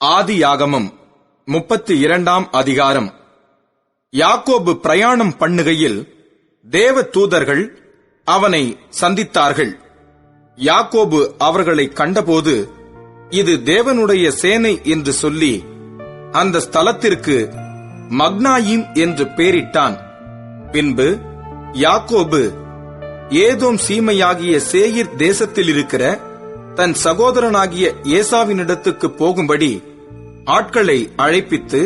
ஆதியாகமம் 32 அதிகாரம். யாக்கோபு பிரயாணம் பண்ணுகையில் தேவ தூதர்கள் அவனை சந்தித்தார்கள். யாக்கோபு அவர்களை கண்டபோது இது தேவனுடைய சேனை என்று சொல்லி அந்த ஸ்தலத்திற்கு மக்னாயிம் என்று பெயரிட்டான். பின்பு யாக்கோபு ஏதோம் சீமையாகிய சேயீர் தேசத்தில் இருக்கிற தன் சகோதரனாகிய ஏசாவினிடத்துக்கு போகும்படி ஆட்களை அழைப்பித்து,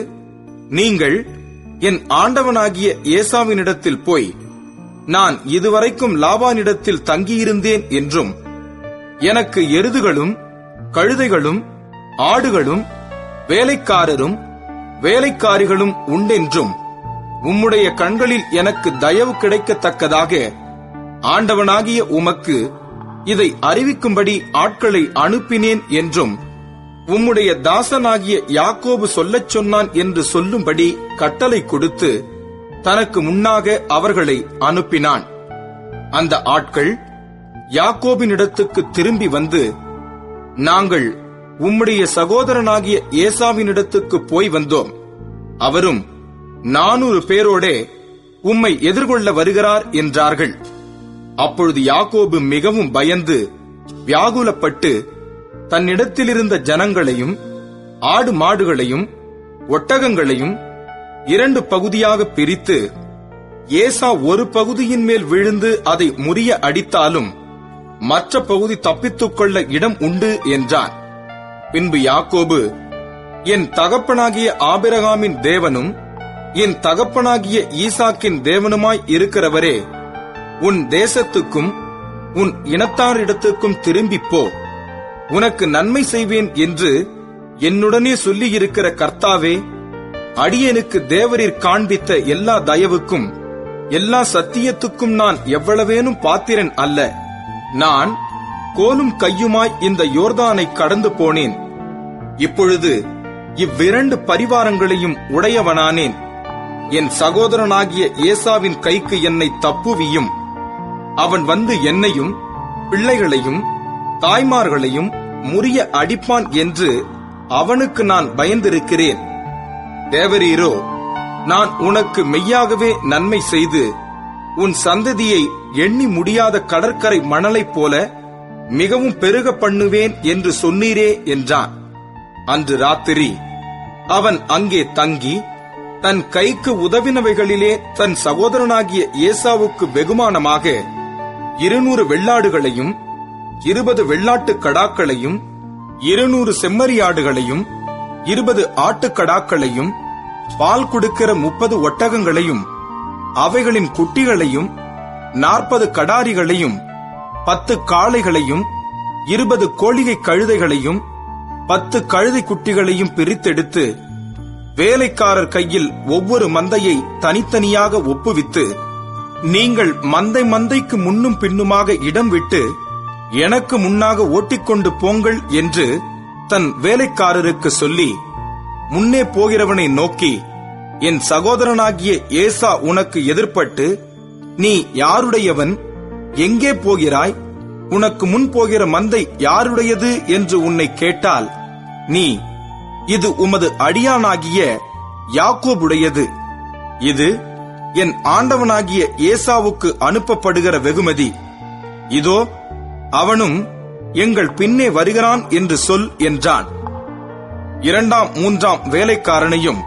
நீங்கள் என் ஆண்டவனாகிய ஏசாவினிடத்தில் போய், நான் இதுவரைக்கும் லாபானிடத்தில் தங்கியிருந்தேன் என்றும், எனக்கு எருதுகளும் கழுதைகளும் ஆடுகளும் வேலைக்காரரும் வேலைக்காரிகளும் உண்டென்றும், உம்முடைய கண்களில் எனக்கு தயவு கிடைக்கத்தக்கதாக ஆண்டவனாகிய உமக்கு இதை அறிவிக்கும்படி ஆட்களை அனுப்பினேன் என்றும், உம்முடைய தாசனாகிய யாக்கோபு சொல்லச் சொன்னான் என்று சொல்லும்படி கட்டளை கொடுத்து தனக்கு முன்னாக அவர்களை அனுப்பினான். அந்த ஆட்கள் யாக்கோபினிடத்துக்கு திரும்பி வந்து, நாங்கள் உம்முடைய சகோதரனாகிய ஏசாவினிடத்துக்கு போய் வந்தோம். அவரும் 400 பேரோடே உம்மை எதிர்கொள்ள வருகிறார் என்றார்கள். அப்பொழுது யாக்கோபு மிகவும் பயந்து வியாகுலப்பட்டு தன்னிடத்திலிருந்த ஜனங்களையும் ஆடு மாடுகளையும் ஒட்டகங்களையும் 2 பகுதியாக பிரித்து, ஏசா ஒரு பகுதியின் மேல் விழுந்து அதை முறிய அடித்தாலும் மற்ற பகுதி தப்பித்துக் கொள்ள இடம் உண்டு என்றான். பின்பு யாக்கோபு, என் தகப்பனாகிய ஆபிரகாமின் தேவனும் என் தகப்பனாகிய ஈசாக்கின் தேவனுமாய் இருக்கிறவரே, உன் தேசத்துக்கும் உன் இனத்தாரிடத்துக்கும் திரும்பிப் போ, உனக்கு நன்மை செய்வேன் என்று என்னுடனே சொல்லியிருக்கிற கர்த்தாவே, அடியேனுக்கு தேவரீர் காண்பித்த எல்லா தயவுக்கும் எல்லா சத்தியத்துக்கும் நான் எவ்வளவேனும் பாத்திரன் அல்ல. நான் கோலும் கையுமாய் இந்த யோர்தானை கடந்து போனேன். இப்பொழுது இவ்விரண்டு பரிவாரங்களையும் உடையவனானேன். என் சகோதரனாகிய ஏசாவின் கைக்கு என்னை தப்புவியும். அவன் வந்து என்னையும் பிள்ளைகளையும் தாய்மார்களையும் முறிய அடிப்பான் என்று அவனுக்கு நான் பயந்திருக்கிறேன். தேவரீரோ, நான் உனக்கு மெய்யாகவே நன்மை செய்து உன் சந்ததியை எண்ணி முடியாத கடற்கரை மணலைப் போல மிகவும் பெருக பண்ணுவேன் என்று சொன்னீரே என்றான். அன்று ராத்திரி அவன் அங்கே தங்கி தன் கைக்கு உதவினவைகளிலே தன் சகோதரனாகிய ஏசாவுக்கு வெகுமானமாக 200 வெள்ளாடுகளையும் 20 வெள்ளாட்டு கடாக்களையும் 200 செம்மறியாடுகளையும் 20 ஆட்டுக்கடாக்களையும் பால் கொடுக்கிற 30 ஒட்டகங்களையும் அவைகளின் குட்டிகளையும் 40 கடாரிகளையும் 10 காளைகளையும் 20 கோழிகை கழுதைகளையும் 10 கழுதை குட்டிகளையும் பிரித்தெடுத்து வேலைக்காரர் கையில் ஒவ்வொரு மந்தையை தனித்தனியாக ஒப்புவித்து, நீங்கள் மந்தைக்கு முன்னும் பின்னுமாக இடம் விட்டு எனக்கு முன்னாக ஓட்டிக்கொண்டு போங்கள் என்று தன் வேலைக்காரருக்கு சொல்லி, முன்னே போகிறவனை நோக்கி, என் சகோதரனாகிய ஏசா உனக்கு எதிர்ப்பட்டு, நீ யாருடையவன், எங்கே போகிறாய், உனக்கு முன் போகிற மந்தை யாருடையது என்று உன்னை கேட்டால், நீ, இது உமது அடியானாகிய யாக்கோபுடையது, இது என் ஆண்டவனாகிய ஏசாவுக்கு அனுப்பப்படுகிற வெகுமதி, இதோ அவனும் எங்கள் பின்னே வருகிறான் என்று சொல் என்றான். 2ஆம் 3ஆம் வேலைக்காரனையும்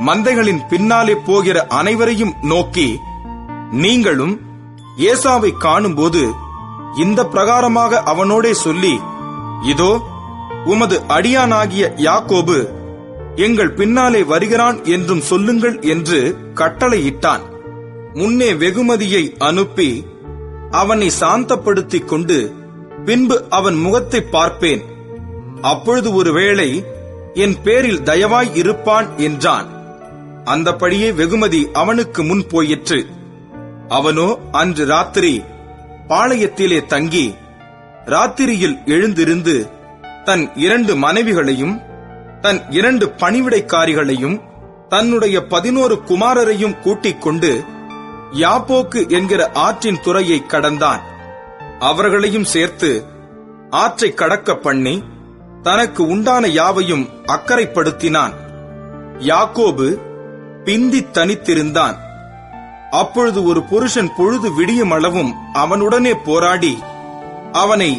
மந்தைகளின் பின்னாலே போகிற அனைவரையும் நோக்கி, நீங்களும் ஏசாவை காணும்போது இந்த பிரகாரமாக அவனோடே சொல்லி, இதோ உமது அடியானாகிய யாக்கோபு எங்கள் பின்னாலே வருகிறான் என்றும் சொல்லுங்கள் என்று கட்டளையிட்டான். முன்னே வெகுமதியை அனுப்பி அவனை சாந்தப்படுத்திக் கொண்டு பின்பு அவன் முகத்தை பார்ப்பேன். அப்பொழுது ஒருவேளை என் பேரில் தயவாய் இருப்பான் என்றான். அந்தபடியே வெகுமதி அவனுக்கு முன் போயிற்று. அவனோ அன்று ராத்திரி பாளையத்திலே தங்கி ராத்திரியில் எழுந்திருந்து தன் 2 மனைவிகளையும் தன் 2 பணிவிடைக்காரிகளையும் தன்னுடைய 11 குமாரரையும் கூட்டிக் கொண்டு யாப்போக்கு என்கிற ஆற்றின் துறையை கடந்தான். அவர்களையும் சேர்த்து ஆற்றை கடக்க பண்ணி தனக்கு உண்டான யாவையும் அக்கறைப்படுத்தினான். யாக்கோபு பிந்தி தனித்திருந்தான். அப்பொழுது ஒரு புருஷன் பொழுது விடியும் அளவும் அவனுடனே போராடி அவனை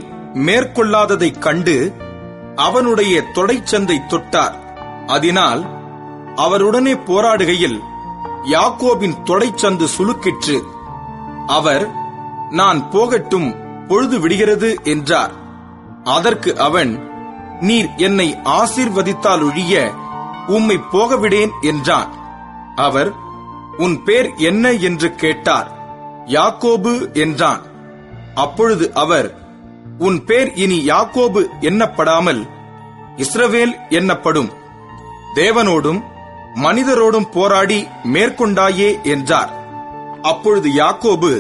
மேற்கொள்ளாததைக் கண்டு அவனுடைய தொடைச்சந்தை தொட்டார். அதனால் அவருடனே போராடுகையில் யாக்கோபின் தொடைச்சந்து சுளுக்கிற்று. அவர், நான் போகட்டும், பொழுது விடுகிறது என்றார். அதற்கு அவன், நீர் என்னை ஆசீர்வதித்தால் ஒழிய உம்மை போகவிடேன் என்றான். அவர், உன் பேர் என்ன என்று கேட்டார். யாக்கோபு என்றான். அப்பொழுது அவர், உன் பேர் இனி யாக்கோபு எண்ணப்படாமல் இஸ்ரவேல் எண்ணப்படும். தேவனோடும் மனிதரோடும் போராடி மேற்கொண்டாயே என்றார். அப்பொழுது யாக்கோபு,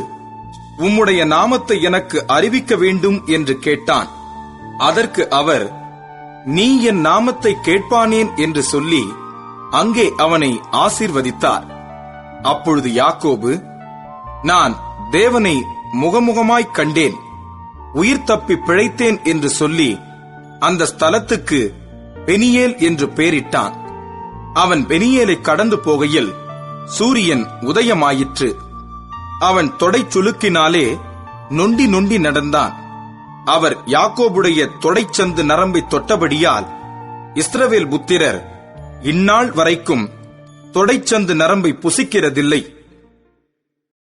உம்முடைய நாமத்தை எனக்கு அறிவிக்க வேண்டும் என்று கேட்டான். அதற்கு அவர், நீ என் நாமத்தை கேட்பானேன் என்று சொல்லி அங்கே அவனை ஆசீர்வதித்தார். அப்பொழுது யாக்கோபு, நான் தேவனை முகமுகமாய்க் கண்டேன், உயிர் தப்பி பிழைத்தேன் என்று சொல்லி அந்த ஸ்தலத்துக்கு பெனியேல் என்று பெயரிட்டான். அவன் பெனியேலை கடந்து போகையில் சூரியன் உதயமாயிற்று. அவன் தொடைச்சுளுக்கினாலே நொண்டி நொண்டி நடந்தான். அவர் யாக்கோபுடைய தொடைச்சந்து நரம்பை தொட்டபடியால் இஸ்ரவேல் புத்திரர் இந்நாள் வரைக்கும் தொடைச்சந்து நரம்பை புசிக்கிறதில்லை.